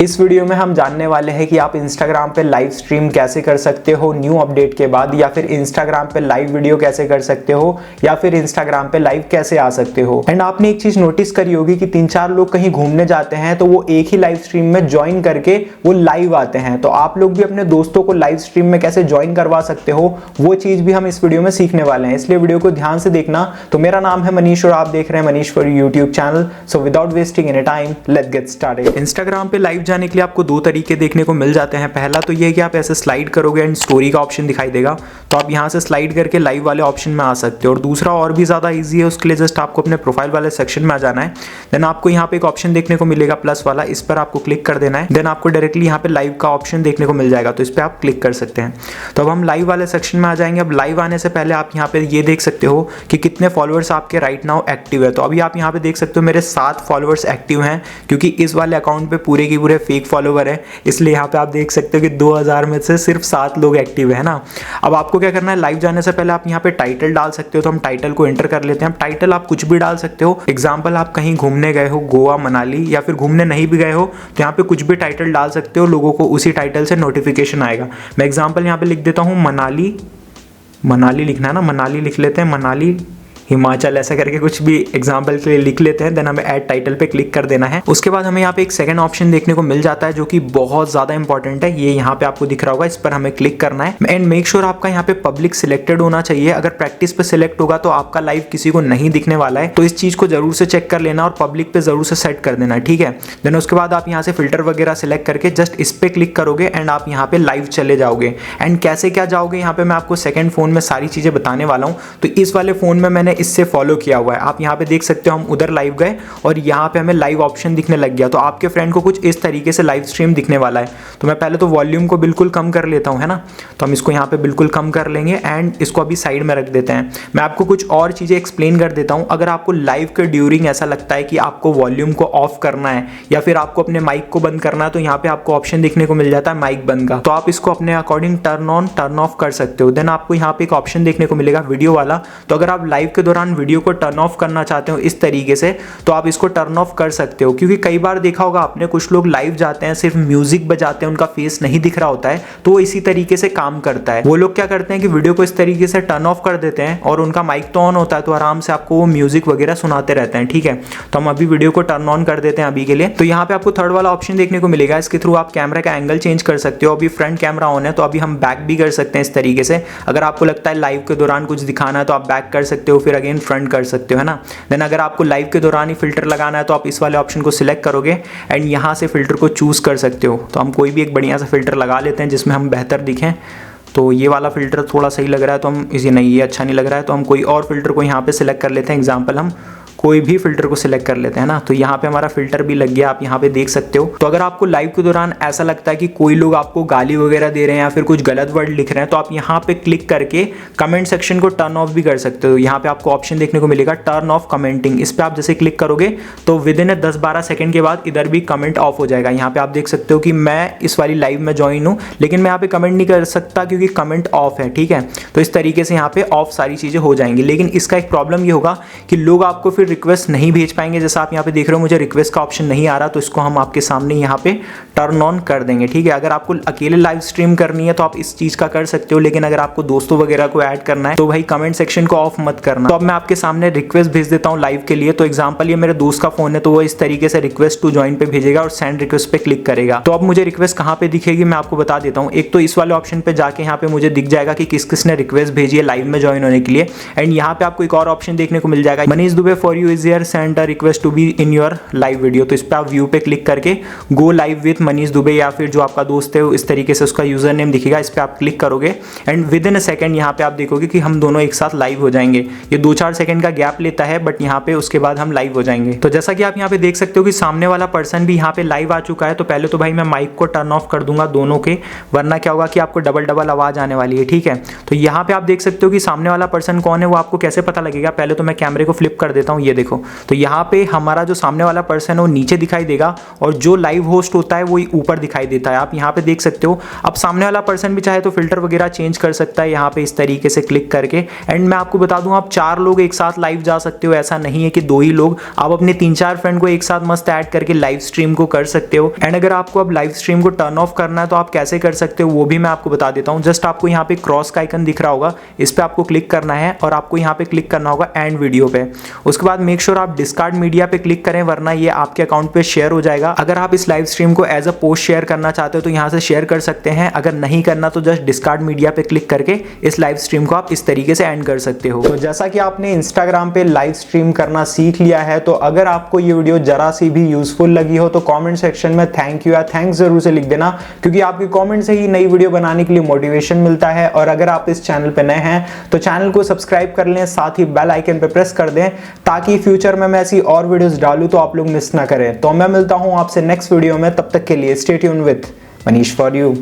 इस वीडियो में हम जानने वाले हैं कि आप इंस्टाग्राम पे लाइव स्ट्रीम कैसे कर सकते हो न्यू अपडेट के बाद, या फिर इंस्टाग्राम पे लाइव वीडियो कैसे कर सकते हो, या फिर इंस्टाग्राम पे लाइव कैसे आ सकते हो। एंड आपने एक चीज नोटिस करी होगी कि 3-4 लोग कहीं घूमने जाते हैं तो वो एक ही लाइव स्ट्रीम में ज्वाइन करके वो लाइव आते हैं। तो आप लोग भी अपने दोस्तों को लाइव स्ट्रीम में कैसे ज्वाइन करवा सकते हो, वो चीज भी हम इस वीडियो में सीखने वाले हैं, इसलिए वीडियो को ध्यान से देखना। तो मेरा नाम है मनीष और आप देख रहे हैं Manish for YouTube channel. So without wasting any time let's get started. Instagram पे लाइव जाने के लिए आपको दो तरीके देखने को मिल जाते हैं। पहला तो ये है कि आप ऐसे स्लाइड करोगे एंड स्टोरी का ऑप्शन दिखाई देगा, तो आप यहाँ से स्लाइड करके लाइव वाले ऑप्शन में आ सकते हो। और दूसरा और भी ज़्यादा इजी है, उसके लिए जस्ट आपको अपने प्रोफाइल वाले सेक्शन में आ जाना है। देन आपको यहाँ पे एक ऑप्शन देखने को मिलेगा प्लस वाला, इस पर आपको क्लिक कर देना है। देन आपको डायरेक्टली यहाँ पे लाइव का ऑप्शन देखने को मिल जाएगा, तो इस पर आप क्लिक कर सकते हैं। तो अब हम लाइव वाले सेक्शन में आ जाएंगे। अब लाइव आने से पहले आप यहाँ पे ये देख सकते हो कि कितने फॉलोअर्स आपके राइट नाउ एक्टिव है। तो अभी आप यहाँ पे देख सकते हो मेरे 7 फॉलोअर्स एक्टिव हैं, क्योंकि इस वाले अकाउंट पे पूरे की पूरे फेक फॉलोअर है, इसलिए यहाँ पे आप देख सकते हो कि 2000 में से सिर्फ 7 लोग एक्टिव है ना। अब आपको क्या करना है, लाइव जाने से पहले आप यहाँ पे टाइटल डाल सकते हो। तो हम टाइटल को एंटर कर लेते हैं। टाइटल आप कुछ भी डाल सकते हो। एग्जाम्पल, आप कहीं घूमने गए हो, गोवा, मनाली, या फिर घूमने नहीं भी गए हो तो यहाँ पे कुछ भी टाइटल डाल सकते हो, लोगों को उसी टाइटल से नोटिफिकेशन आएगा। मैं एग्जाम्पल यहाँ पे लिख देता हूँ मनाली, मनाली लिखना है ना, मनाली लिख लेते हैं, मनाली हिमाचल, ऐसा करके कुछ भी एग्जाम्पल के लिए लिख लेते हैं। देन हमें ऐड टाइटल पे क्लिक कर देना है। उसके बाद हमें यहाँ पे एक सेकंड ऑप्शन देखने को मिल जाता है, जो कि बहुत ज्यादा इंपॉर्टेंट है। ये यहाँ पे आपको दिख रहा होगा, इस पर हमें क्लिक करना है। एंड मेक श्योर आपका यहाँ पे पब्लिक सिलेक्टेड होना चाहिए। अगर प्रैक्टिस पे सिलेक्ट होगा तो आपका लाइव किसी को नहीं दिखने वाला है, तो इस चीज को जरूर से चेक कर लेना और पब्लिक पे जरूर से सेट कर देना है, ठीक है। देन उसके बाद आप यहाँ से फिल्टर वगैरह सिलेक्ट करके जस्ट इस पे क्लिक करोगे एंड आप यहाँ पे लाइव चले जाओगे। एंड कैसे क्या जाओगे, यहाँ पे मैं आपको सेकंड फोन में सारी चीजें बताने वाला हूँ। तो इस वाले फोन में मैंने इससे फॉलो किया हुआ है। आप यहाँ पे देख सकते हो हम उधर लाइव गए और यहाँ पे हमें लाइव ऑप्शन दिखने लग गया। तो आपके फ्रेंड को कुछ इस तरीके से लाइव स्ट्रीम दिखने वाला है। तो मैं पहले तो वॉल्यूम को बिल्कुल कम कर लेता हूँ, है ना। तो हम इसको यहाँ पे बिल्कुल कम कर लेंगे एंड इसको अभी साइड में रख देते हैं। मैं आपको कुछ और चीजें एक्सप्लेन कर देता हूँ। अगर आपको लाइव के ड्यूरिंग ऐसा लगता है कि आपको वॉल्यूम को ऑफ करना है या फिर आपको अपने माइक को बंद करना है, तो यहाँ पे आपको ऑप्शन देखने को मिल जाता है माइक बंद का। तो आप इसको अपने according turn on turn off कर सकते हो। देन आपको यहाँ पे एक ऑप्शन देखने को मिलेगा वीडियो वाला। तो अगर आप लाइव के दौरान वीडियो को टर्न ऑफ करना चाहते हो इस तरीके से, तो आप इसको टर्न ऑफ कर सकते हो। क्योंकि कई बार देखा होगा आपने, कुछ लोग लाइव जाते हैं सिर्फ म्यूजिक बजाते हैं, उनका फेस नहीं दिख रहा होता है, तो वो इसी तरीके से काम करता है। वो लोग क्या करते हैं कि वीडियो को इस तरीके से टर्न ऑफ कर देते हैं और उनका माइक तो ऑन होता है, तो आराम से आपको वो म्यूजिक वगैरह सुनाते रहते हैं, ठीक है। तो हम अभी वीडियो को टर्न ऑन कर देते हैं अभी के लिए। तो यहाँ पे आपको थर्ड वाला ऑप्शन देखने को मिलेगा, इसके थ्रू आप कैमरा का एंगल चेंज कर सकते हो। अभी फ्रंट कैमरा ऑन है, तो अभी हम बैक भी कर सकते हैं इस तरीके से। अगर आपको लगता है लाइव के दौरान कुछ दिखाना है तो आप बैक कर सकते हो, फिर अगेन फ्रंट कर सकते हो, है ना। देन अगर आपको लाइव के दौरान ही फिल्टर लगाना है तो आप इस वाले ऑप्शन को सिलेक्ट करोगे एंड यहाँ से फिल्टर को चूज कर सकते हो। तो हम कोई भी एक बढ़िया सा फिल्टर लगा लेते हैं जिसमें हम बेहतर दिखें। तो ये वाला फिल्टर थोड़ा सही लग रहा है, तो हम इसे नहीं, ये अच्छा नहीं लग रहा है, तो हम कोई और फिल्टर को यहाँ पे सिलेक्ट कर लेते हैं। एग्जाम्पल, हम कोई भी फिल्टर को सिलेक्ट कर लेते हैं ना। तो यहाँ पे हमारा फिल्टर भी लग गया, आप यहाँ पे देख सकते हो। तो अगर आपको लाइव के दौरान ऐसा लगता है कि कोई लोग आपको गाली वगैरह दे रहे हैं या फिर कुछ गलत वर्ड लिख रहे हैं, तो आप यहाँ पे क्लिक करके कमेंट सेक्शन को टर्न ऑफ भी कर सकते हो। यहाँ पे आपको ऑप्शन देखने को मिलेगा टर्न ऑफ कमेंटिंग। इस पे आप जैसे क्लिक करोगे तो विद इन 10-12 सेकंड के बाद इधर भी कमेंट ऑफ हो जाएगा। यहाँ पे आप देख सकते हो कि मैं इस वाली लाइव में ज्वाइन हूँ, लेकिन मैं यहाँ पे कमेंट नहीं कर सकता क्योंकि कमेंट ऑफ है, ठीक है। तो इस तरीके से यहाँ पे ऑफ सारी चीजें हो जाएंगी। लेकिन इसका एक प्रॉब्लम ये होगा कि लोग आपको फिर रिक्वेस्ट नहीं भेज पाएंगे। जैसा आप यहाँ पे देख रहे हो मुझे रिक्वेस्ट का ऑप्शन नहीं आ रहा, तो इसको हम आपके सामने यहाँ पे टर्न ऑन कर देंगे, ठीक है। अगर आपको अकेले लाइव स्ट्रीम करनी है तो आप इस चीज का कर सकते हो, लेकिन अगर आपको दोस्तों वगैरह को ऐड करना है तो भाई कमेंट सेक्शन को ऑफ मत करना। तो अब मैं आपके सामने रिक्वेस्ट भेज देता हूँ लाइव के लिए। तो एग्जाम्पल, ये मेरे दोस्त का फोन है, तो वो इस तरीके से रिक्वेस्ट टू ज्वाइन पे भेजेगा और सेंड रिक्वेस्ट पे क्लिक करेगा। तो अब मुझे रिक्वेस्ट कहाँ पे दिखेगी मैं आपको बता देता हूँ। एक तो इस वाले ऑप्शन पे जाके यहाँ पे मुझे दिख जाएगा कि किस किसने रिक्वेस्ट भेजी है लाइव में ज्वाइन होने के लिए। एंड यहाँ पे आपको एक और ऑप्शन देखने को मिल जाएगा, Manish Dubey for you is here, send a request to be in your live video. तो इस पे आप व्यू पे क्लिक करके go live with Manish Dubey, या फिर जो आपका दोस्त है इस तरीके से उसका यूजर नेम दिखेगा, इस पे आप क्लिक करोगे and with in a second यहाँ पे आप देखोगे कि हम दोनों एक साथ लाइव हो जाएंगे। ये 2-4 सेकंड का गैप लेता है, बट यहाँ पे उसके बाद हम लाइव हो जाएंगे। तो जैसा कि आप यहाँ पे देख सकते हो कि सामने वाला पर्सन भी यहाँ पे लाइव आ चुका है। तो पहले तो भाई मैं माइक को टर्न ऑफ कर दूंगा दोनों के, वरना क्या होगा कि आपको डबल आवाज आने वाली है, ठीक है। तो यहाँ पे आप देख सकते हो कि सामने वाला पर्सन कौन है, वो आपको कैसे पता लगेगा। पहले तो मैं कैमरे को फ्लिप कर देता हूँ, हूँ, ये देखो, तो यहाँ पे हमारा जो सामने वाला पर्सन है वो नीचे दिखाई देगा और जो लाइव होस्ट होता है वो ऊपर दिखाई देता है। आप यहाँ पे देख सकते हो। अब सामने वाला पर्सन भी चाहे तो फिल्टर वगैरह चेंज कर सकता है यहाँ पे इस तरीके से क्लिक करके। एंड मैं आपको बता दूं, आप 4 लोग एक साथ लाइव जा सकते हो, ऐसा नहीं है कि 2 ही लोग। आप अपने 3-4 फ्रेंड को एक साथ मस्त ऐड करके लाइव स्ट्रीम को कर सकते हो। एंड अगर आपको अब लाइव स्ट्रीम को टर्न ऑफ करना है तो आप कैसे कर सकते हो वो भी मैं आपको बता देता हूँ। जस्ट आपको यहाँ पे क्रॉस का आइकन दिख रहा होगा, इस पे आपको क्लिक करना है और आपको यहाँ पे क्लिक करना होगा एंड वीडियो पे। उसके बाद मेक श्योर आप डिस्कार्ड मीडिया पे क्लिक करें, वरना ये आपके अकाउंट पे शेयर हो जाएगा। अगर आप इस लाइव स्ट्रीम को एज अ पोस्ट शेयर करना चाहते हो तो यहाँ से शेयर कर सकते हैं, अगर नहीं करना तो जस्ट डिस्कार्ड मीडिया पे क्लिक करके इस लाइव स्ट्रीम को आप इस तरीके से एंड कर सकते हो। तो जैसा कि आपने इंस्टाग्राम पे लाइव स्ट्रीम करना सीख लिया है, तो अगर आपको ये वीडियो जरा सी भी यूजफुल लगी हो तो कमेंट सेक्शन में थैंक यू या थैंक्स जरूर से लिख देना, क्योंकि आपके कमेंट से ही नई वीडियो बनाने के लिए मोटिवेशन मिलता है। और अगर आप इस चैनल पे नए हैं तो चैनल को सब्सक्राइब कर लें, साथ ही बेल आइकन पे प्रेस कर दें ताकि फ्यूचर में मैं ऐसी और वीडियोस डालूं तो आप लोग मिस ना करें। तो मैं मिलता हूं आपसे नेक्स्ट वीडियो में, तब तक के लिए stay tuned with Manish for you.